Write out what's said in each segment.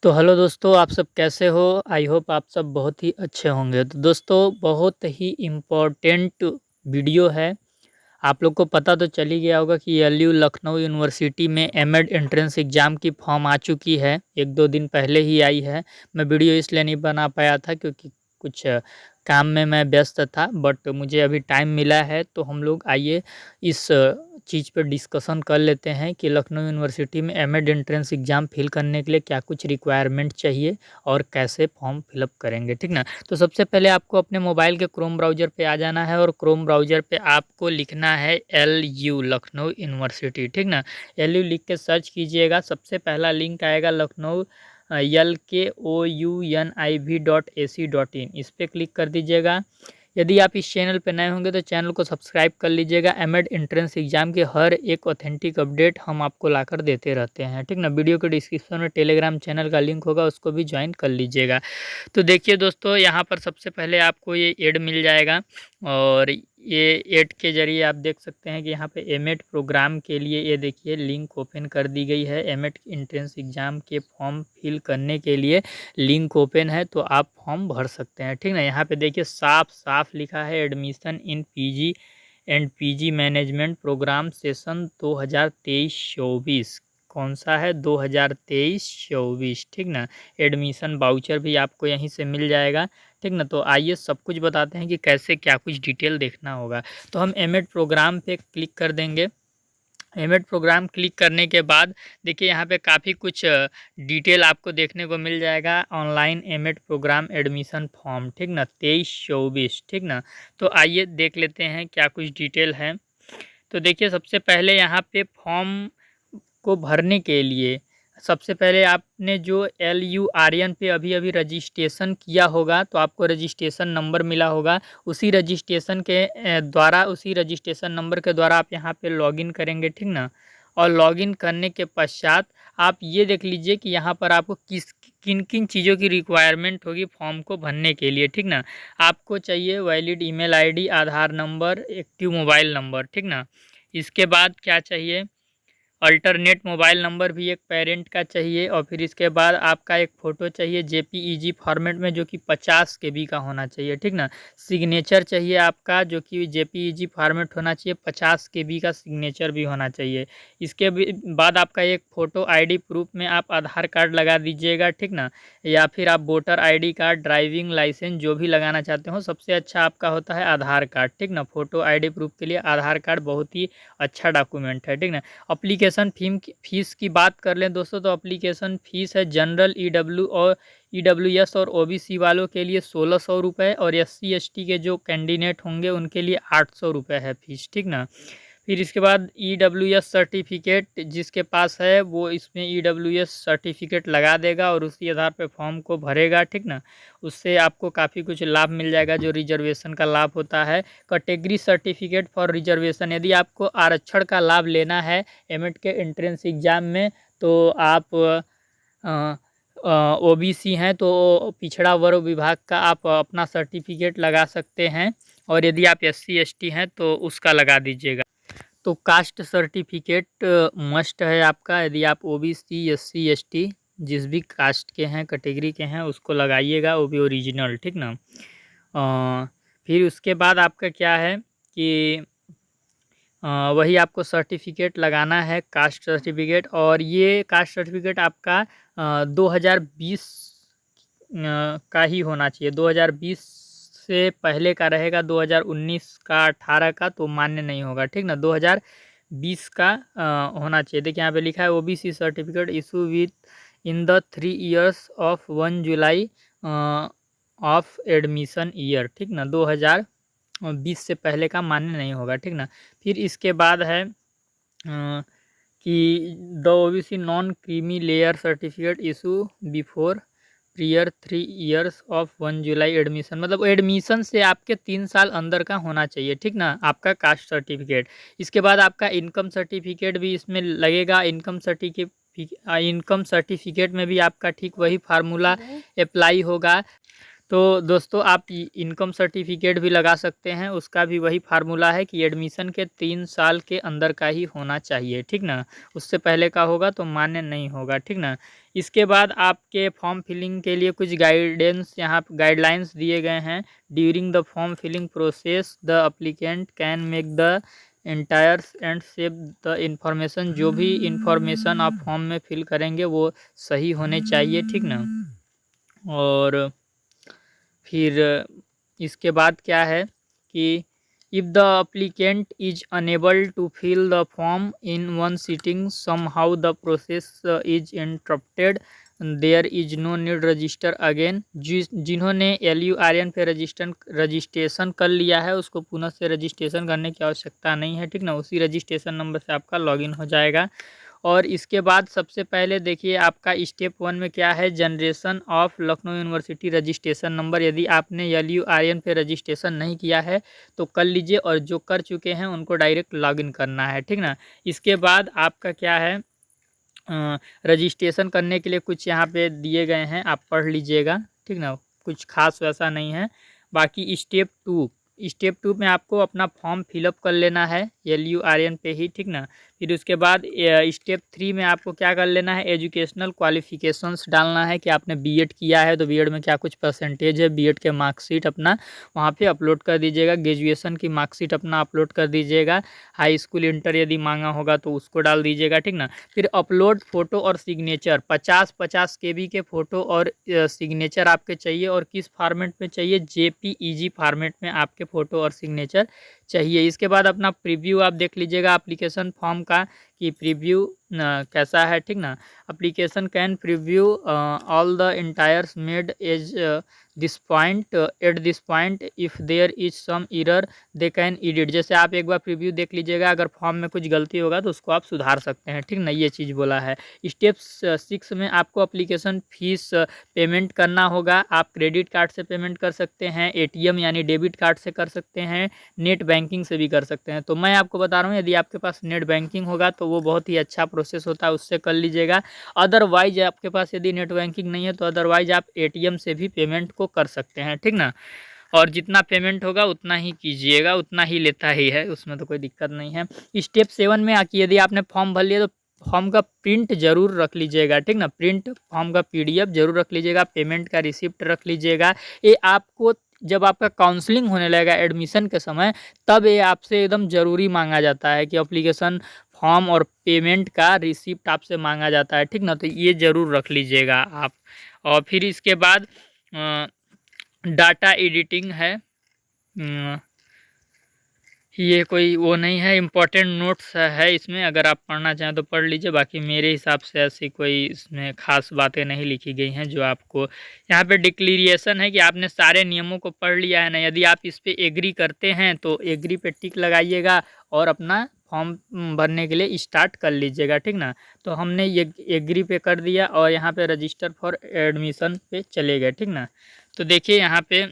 तो हेलो दोस्तों, आप सब कैसे हो? आई होप आप सब बहुत ही अच्छे होंगे। तो दोस्तों, बहुत ही इम्पोर्टेंट वीडियो है। आप लोग को पता तो चल ही गया होगा कि एलयू लखनऊ यूनिवर्सिटी में एमएड एंट्रेंस एग्ज़ाम की फॉर्म आ चुकी है। 1-2 दिन पहले ही आई है। मैं वीडियो इसलिए नहीं बना पाया था क्योंकि कुछ काम में मैं व्यस्त था, बट मुझे अभी टाइम मिला है। तो हम लोग आइए इस चीज़ पर डिस्कशन कर लेते हैं कि लखनऊ यूनिवर्सिटी में एमएड एंट्रेंस एग्ज़ाम फिल करने के लिए क्या कुछ रिक्वायरमेंट चाहिए और कैसे फॉर्म फिलअप करेंगे, ठीक ना? तो सबसे पहले आपको अपने मोबाइल के क्रोम ब्राउज़र पे आ जाना है और क्रोम ब्राउज़र पे आपको लिखना है एलयू लखनऊ यूनिवर्सिटी, ठीक ना? एलयू लिख के सर्च कीजिएगा। सबसे पहला लिंक आएगा लखनऊ LKOUNIV.AC.in, इस पर क्लिक कर दीजिएगा। यदि आप इस चैनल पर नए होंगे तो चैनल को सब्सक्राइब कर लीजिएगा। एमएड एंट्रेंस एग्ज़ाम के हर एक ऑथेंटिक अपडेट हम आपको लाकर देते रहते हैं, ठीक ना? वीडियो के डिस्क्रिप्शन में टेलीग्राम चैनल का लिंक होगा, उसको भी ज्वाइन कर लीजिएगा। तो देखिए दोस्तों, यहाँ पर सबसे पहले आपको ये ऐड मिल जाएगा और ये ऐड के ज़रिए आप देख सकते हैं कि यहाँ पे एमएड प्रोग्राम के लिए ये देखिए लिंक ओपन कर दी गई है। एमएड एंट्रेंस एग्ज़ाम के फॉर्म फिल करने के लिए लिंक ओपन है, तो आप फॉर्म भर सकते हैं, ठीक ना? यहाँ पे देखिए साफ साफ लिखा है admission in PG and PG management programme session 2023-24। कौन सा है? 2023-24, ठीक ना? एडमिशन वाउचर भी आपको यहीं से मिल जाएगा, ठीक ना? तो आइए सब कुछ बताते हैं कि कैसे क्या कुछ डिटेल देखना होगा। तो हम एमएड प्रोग्राम पे क्लिक कर देंगे। एमएड प्रोग्राम क्लिक करने के बाद देखिए यहाँ पे काफ़ी कुछ डिटेल आपको देखने को मिल जाएगा। Online M Ed programme admission form, ठीक ना? 23-24, ठीक ना? तो आइए देख लेते हैं क्या कुछ डिटेल है। तो देखिए सबसे पहले यहाँ पे फॉर्म को भरने के लिए सबसे पहले आपने जो LURN पे अभी रजिस्ट्रेशन किया होगा, तो आपको रजिस्ट्रेशन नंबर मिला होगा। उसी रजिस्ट्रेशन के द्वारा, उसी रजिस्ट्रेशन नंबर के द्वारा आप यहाँ पे लॉगिन करेंगे, ठीक ना? और लॉगिन करने के पश्चात आप ये देख लीजिए कि यहाँ पर आपको किन किन चीज़ों की रिक्वायरमेंट होगी फॉर्म को भरने के लिए, ठीक ना? आपको चाहिए वैलिड ईमेल आईडी, आधार नंबर, एक्टिव मोबाइल नंबर, ठीक ना? इसके बाद क्या चाहिए? अल्टरनेट मोबाइल नंबर भी एक पेरेंट का चाहिए और फिर इसके बाद आपका एक फ़ोटो चाहिए JPEG फॉर्मेट में, जो कि 50 KB का होना चाहिए, ठीक ना? सिग्नेचर चाहिए आपका, जो कि JPEG फॉर्मेट होना चाहिए, 50 KB का सिग्नेचर भी होना चाहिए। इसके बाद आपका एक फ़ोटो ID प्रूफ में आप आधार कार्ड लगा दीजिएगा, ठीक ना? या फिर आप voter ID card, driving licence जो भी लगाना चाहते हो। सबसे अच्छा आपका होता है आधार कार्ड, ठीक ना? फ़ोटो ID प्रूफ के लिए आधार कार्ड बहुत ही अच्छा डॉक्यूमेंट है, ठीक ना? एप्लीकेशन फ़ीस की बात कर लें दोस्तों, तो एप्लीकेशन फ़ीस है जनरल EWS और OBC वालों के लिए 1600 रुपये और SC ST के जो कैंडिडेट होंगे उनके लिए 800 रुपये है फ़ीस, ठीक ना? फिर इसके बाद EWS सर्टिफिकेट जिसके पास है वो इसमें EWS सर्टिफिकेट लगा देगा और उसी आधार पे फॉर्म को भरेगा, ठीक ना? उससे आपको काफ़ी कुछ लाभ मिल जाएगा जो रिजर्वेशन का लाभ होता है। कैटेगरी सर्टिफिकेट फॉर रिजर्वेशन, यदि आपको आरक्षण का लाभ लेना है एमएड के एंट्रेंस एग्ज़ाम में, तो आप OBC हैं तो पिछड़ा वर्ग विभाग का आप अपना सर्टिफिकेट लगा सकते हैं और यदि आप SC ST हैं तो उसका लगा दीजिएगा। तो कास्ट सर्टिफिकेट मस्ट है आपका। यदि आप OBC SC ST जिस भी कास्ट के हैं, कैटेगरी के हैं, उसको लगाइएगा, वो भी ओरिजिनल, ठीक ना? फिर उसके बाद आपका क्या है कि वही आपको सर्टिफिकेट लगाना है, कास्ट सर्टिफिकेट। और ये कास्ट सर्टिफिकेट आपका 2020 का ही होना चाहिए। 2020 से पहले का रहेगा, 2019 का 18 का तो मान्य नहीं होगा, ठीक ना? 2020 का होना चाहिए। देखिए यहाँ पे लिखा है OBC certificate issue with in the 3 years of 1 July of admission year, ठीक ना? 2020 से पहले का मान्य नहीं होगा, ठीक ना? फिर इसके बाद है कि the OBC non creamy layer certificate issue before prior 3 years of 1 July admission, मतलब एडमिशन से आपके 3 साल अंदर का होना चाहिए, ठीक ना? आपका कास्ट सर्टिफिकेट। इसके बाद आपका इनकम सर्टिफिकेट भी इसमें लगेगा। इनकम सर्टिफिकेट में भी आपका ठीक वही फार्मूला अप्लाई होगा। तो दोस्तों आप इनकम सर्टिफिकेट भी लगा सकते हैं, उसका भी वही फार्मूला है कि एडमिशन के 3 साल के अंदर का ही होना चाहिए, ठीक ना। उससे पहले का होगा तो मान्य नहीं होगा, ठीक ना। इसके बाद आपके फॉर्म फिलिंग के लिए कुछ गाइडेंस यहाँ गाइडलाइंस दिए गए हैं। During the form filling process the applicant can make the entries and save the information. जो भी इंफॉर्मेशन आप फॉर्म में फिल करेंगे वो सही होने चाहिए, ठीक ना। और फिर इसके बाद क्या है कि if the applicant is unable to fill the form in one sitting somehow the process is interrupted there is no need register again. जिन्होंने LURN पे रजिस्ट्रेशन कर लिया है उसको पुनः से रजिस्ट्रेशन करने की आवश्यकता नहीं है, ठीक ना। उसी रजिस्ट्रेशन नंबर से आपका लॉगिन हो जाएगा। और इसके बाद सबसे पहले देखिए आपका स्टेप 1 में क्या है, generation of Lucknow university registration number. यदि आपने LURN पे रजिस्ट्रेशन नहीं किया है तो कर लीजिए, और जो कर चुके हैं उनको डायरेक्ट लॉगिन करना है, ठीक ना। इसके बाद आपका क्या है, रजिस्ट्रेशन करने के लिए कुछ यहाँ पे दिए गए हैं, आप पढ़ लीजिएगा, ठीक ना। कुछ खास वैसा नहीं है। बाकी स्टेप 2 में आपको अपना फॉर्म फिलअप कर लेना है LURN पे ही, ठीक ना। फिर उसके बाद स्टेप 3 में आपको क्या कर लेना है, एजुकेशनल क्वालिफिकेशंस डालना है कि आपने बीएड किया है तो बीएड में क्या कुछ परसेंटेज है, बीएड के मार्कशीट अपना वहाँ पे अपलोड कर दीजिएगा, ग्रेजुएशन की मार्कशीट अपना अपलोड कर दीजिएगा, हाई स्कूल इंटर यदि मांगा होगा तो उसको डाल दीजिएगा, ठीक ना। फिर अपलोड फ़ोटो और सिग्नेचर 50-50 KB के फ़ोटो और सिग्नेचर आपके चाहिए। और किस फॉर्मेट में चाहिए, JPEG फॉर्मेट में आपके फ़ोटो और सिग्नेचर चाहिए। इसके बाद अपना प्रीव्यू आप देख लीजिएगा एप्लीकेशन फॉर्म का कि प्रीव्यू कैसा है, ठीक ना। Application can preview all the entries made as this point at this point if there is some error they can edit. जैसे आप एक बार प्रीव्यू देख लीजिएगा, अगर फॉर्म में कुछ गलती होगा तो उसको आप सुधार सकते हैं, ठीक ना। ये चीज़ बोला है। स्टेप 6 में आपको एप्लीकेशन फ़ीस पेमेंट करना होगा। आप क्रेडिट कार्ड से पेमेंट कर सकते हैं, ATM यानी डेबिट कार्ड से कर सकते हैं, नेट बैंकिंग से भी कर सकते हैं। तो मैं आपको बता रहा हूँ यदि आपके पास नेट बैंकिंग होगा तो वो बहुत ही अच्छा प्रोसेस होता है, उससे कर लीजिएगा। अदरवाइज आपके पास यदि नेट बैंकिंग नहीं है तो अदरवाइज आप ATM से भी पेमेंट को कर सकते हैं, ठीक ना। और जितना पेमेंट होगा उतना ही कीजिएगा, उतना ही लेता ही है, उसमें तो कोई दिक्कत नहीं है। स्टेप 7 में आके यदि आपने फॉर्म भर लिया तो फॉर्म का प्रिंट जरूर रख लीजिएगा, ठीक ना। प्रिंट फॉर्म का PDF जरूर रख लीजिएगा, पेमेंट का रिसिप्ट रख लीजिएगा। ये आपको जब आपका काउंसलिंग होने लगेगा एडमिशन के समय, तब ये आपसे एकदम ज़रूरी मांगा जाता है कि एप्लीकेशन फॉर्म और पेमेंट का रिसिप्ट आपसे मांगा जाता है, ठीक ना। तो ये ज़रूर रख लीजिएगा आप। और फिर इसके बाद डाटा एडिटिंग है, ये कोई वो नहीं है, इम्पोर्टेंट नोट्स है इसमें, अगर आप पढ़ना चाहें तो पढ़ लीजिए। बाकी मेरे हिसाब से ऐसी कोई इसमें खास बातें नहीं लिखी गई हैं। जो आपको यहाँ पे डिक्लेरेशन है कि आपने सारे नियमों को पढ़ लिया है ना। यदि आप इस पे एग्री करते हैं तो एग्री पे टिक लगाइएगा और अपना फॉर्म भरने के लिए स्टार्ट कर लीजिएगा, ठीक ना। तो हमने ये एग्री पे कर दिया और यहाँ पे रजिस्टर फॉर एडमिशन पे चले गए, ठीक ना। तो देखिए यहाँ पे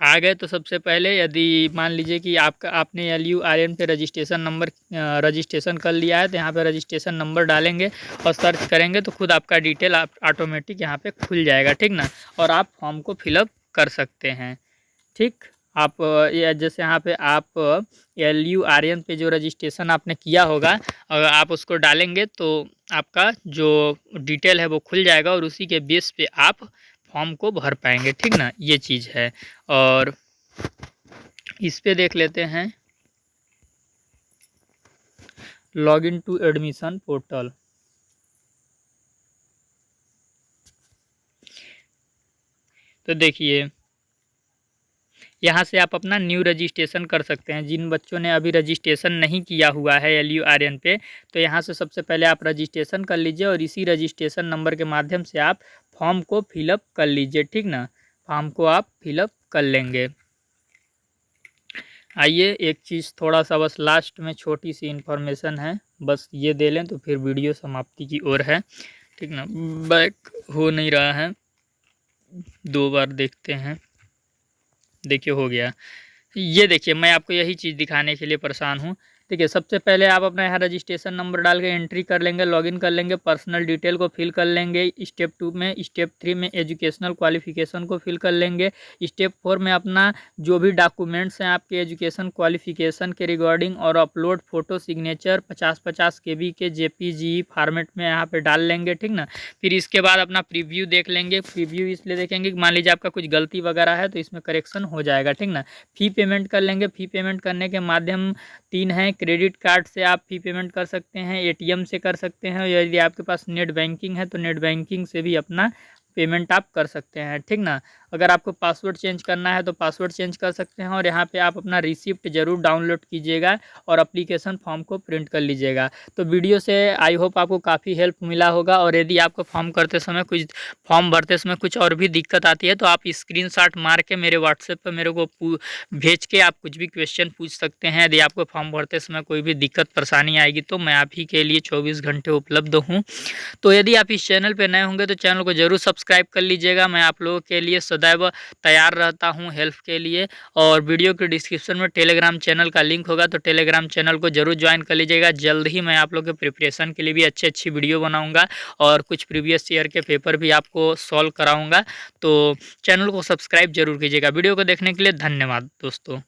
आ गए तो सबसे पहले यदि मान लीजिए कि आपने LURN पे रजिस्ट्रेशन कर लिया है तो यहाँ पे रजिस्ट्रेशन नंबर डालेंगे और सर्च करेंगे तो खुद आपका डिटेल ऑटोमेटिक यहाँ पे खुल जाएगा, ठीक ना। और आप फॉर्म को फिलअप कर सकते हैं, ठीक। आप ये जैसे यहाँ पे आप LURN पे जो रजिस्ट्रेशन आपने किया होगा, अगर आप उसको डालेंगे तो आपका जो डिटेल है वो खुल जाएगा और उसी के बेस पे आप फॉर्म को भर पाएंगे, ठीक ना। ये चीज़ है। और इस पे देख लेते हैं लॉगिन टू एडमिशन पोर्टल। तो देखिए यहाँ से आप अपना न्यू रजिस्ट्रेशन कर सकते हैं। जिन बच्चों ने अभी रजिस्ट्रेशन नहीं किया हुआ है LURN पे, तो यहाँ से सबसे पहले आप रजिस्ट्रेशन कर लीजिए और इसी रजिस्ट्रेशन नंबर के माध्यम से आप फॉर्म को फिलअप कर लीजिए, ठीक ना। फॉर्म को आप फिलअप कर लेंगे। आइए एक चीज़ थोड़ा सा बस लास्ट में छोटी सी इन्फॉर्मेशन है, बस ये दे लें तो फिर वीडियो समाप्ति की ओर है, ठीक ना। बैक हो नहीं रहा है, 2 बार देखते हैं। देखिए हो गया। ये देखिए मैं आपको यही चीज़ दिखाने के लिए परेशान हूँ। देखिए सबसे पहले आप अपना यहाँ रजिस्ट्रेशन नंबर डाल के एंट्री कर लेंगे, लॉगिन कर लेंगे, पर्सनल डिटेल को फिल कर लेंगे। स्टेप 2 में, स्टेप 3 में एजुकेशनल क्वालिफिकेशन को फिल कर लेंगे। स्टेप 4 में अपना जो भी डॉक्यूमेंट्स हैं आपके एजुकेशन क्वालिफिकेशन के रिगार्डिंग और अपलोड फोटो सिग्नेचर 50-50 KB के JPG फॉर्मेट में यहाँ पे डाल लेंगे, ठीक ना। फिर इसके बाद अपना प्रीव्यू देख लेंगे। प्रीव्यू इसलिए देखेंगे कि मान लीजिए आपका कुछ गलती वगैरह है तो इसमें करेक्शन हो जाएगा, ठीक ना। फ़ी पेमेंट कर लेंगे। फ़ी पेमेंट करने के माध्यम 3 हैं। क्रेडिट कार्ड से आप फ़ी पेमेंट कर सकते हैं, ATM से कर सकते हैं, यदि आपके पास नेट बैंकिंग है तो नेट बैंकिंग से भी अपना पेमेंट आप कर सकते हैं, ठीक ना। अगर आपको पासवर्ड चेंज करना है तो पासवर्ड चेंज कर सकते हैं। और यहाँ पे आप अपना रिसिप्ट ज़रूर डाउनलोड कीजिएगा और एप्लीकेशन फॉर्म को प्रिंट कर लीजिएगा। तो वीडियो से आई होप आपको काफ़ी हेल्प मिला होगा। और यदि आपको फॉर्म भरते समय कुछ और भी दिक्कत आती है तो आप स्क्रीनशॉट मार के मेरे व्हाट्सएप पर मेरे को भेज के आप कुछ भी क्वेश्चन पूछ सकते हैं। यदि आपको फॉर्म भरते समय कोई भी दिक्कत परेशानी आएगी तो मैं आप ही के लिए 24 घंटे उपलब्ध हूँ। तो यदि आप इस चैनल पर नए होंगे तो चैनल को ज़रूर सब्सक्राइब कर लीजिएगा। मैं आप लोगों के लिए सदैव तैयार रहता हूँ हेल्प के लिए। और वीडियो के डिस्क्रिप्शन में टेलीग्राम चैनल का लिंक होगा तो टेलीग्राम चैनल को ज़रूर ज्वाइन कर लीजिएगा। जल्द ही मैं आप लोगों के प्रिपरेशन के लिए भी अच्छी वीडियो बनाऊँगा और कुछ प्रीवियस ईयर के पेपर भी आपको सॉल्व कराऊँगा। तो चैनल को सब्सक्राइब जरूर कीजिएगा। वीडियो को देखने के लिए धन्यवाद दोस्तों।